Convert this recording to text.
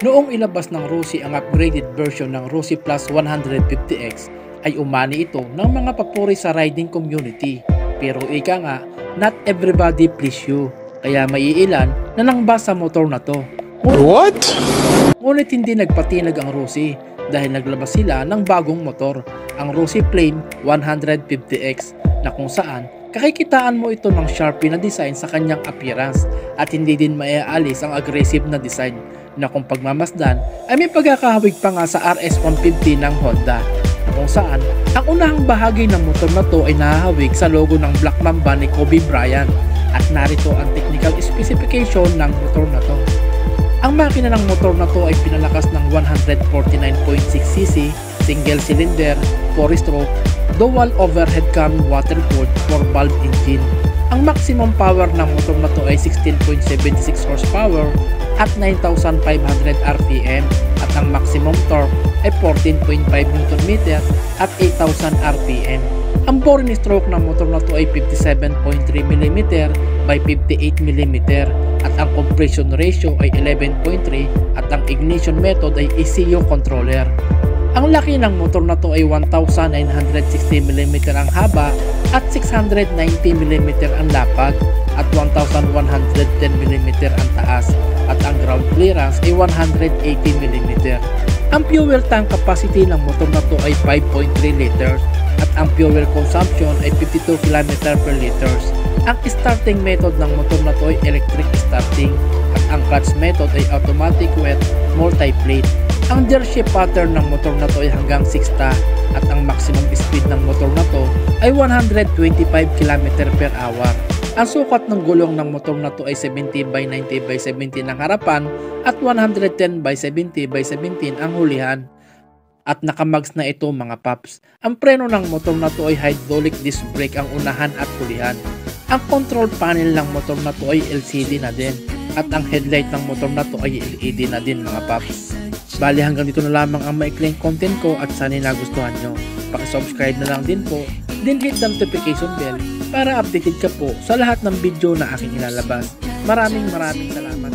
Noong ilabas ng Rossi ang upgraded version ng Rossi Plus 150X ay umani ito ng mga papuri sa riding community. Pero ika nga, not everybody please you. Kaya maiilan na nangbasa sa motor na to. What? Ngunit hindi nagpatinag ang Rossi dahil naglabas sila ng bagong motor, ang Rossi Flame 150X, na kung saan kakikitaan mo ito ng Sharpie na design sa kanyang appearance at hindi din maiaalis ang aggressive na design na kung pagmamasdan ay may pagkakahawig pa nga sa RS150 ng Honda, kung saan ang unahang bahagi ng motor na to ay nahahawig sa logo ng Black Mamba ni Kobe Bryant at narito ang technical specification ng motor na to. Ang makina ng motor na to ay pinalakas ng 149.6cc, single cylinder, 4-stroke, dual overhead cam water-cooled 4-valve engine. Ang maximum power ng motor na to ay 16.76 horsepower at 9,500 RPM at ang maximum torque ay 14.5 Nm at 8,000 RPM. Ang boring stroke ng motor na to ay 57.3 mm by 58 mm at ang compression ratio ay 11.3 at ang ignition method ay ECU controller. Ang laki ng motor na to ay 1,960 mm ang haba at 690 mm ang lapad at 1,110 mm ang taas at ang ground clearance ay 180 mm. Ang fuel tank capacity ng motor na to ay 5.3 liters at ang fuel consumption ay 52 km per liters. Ang starting method ng motor na to ay electric starting at ang clutch method ay automatic wet multi-plate. Ang gear shift pattern ng motor na to ay hanggang 6-ta at ang maximum speed ng motor na to ay 125 km per hour. Ang sukat ng gulong ng motor na to ay 70 by 90 by 70 ang harapan at 110 by 70 by 17 ang hulihan. At nakamags na ito mga paps. Ang preno ng motor na to ay hydraulic disc brake ang unahan at hulihan. Ang control panel ng motor na to ay LCD na din at ang headlight ng motor na to ay LED na din mga paps. Bali hanggang dito na lamang ang maikling content ko at sana'y nagustuhan nyo. Pakisubscribe na lang din po, then hit the notification bell para updated ka po sa lahat ng video na aking ilalabas. Maraming salamat.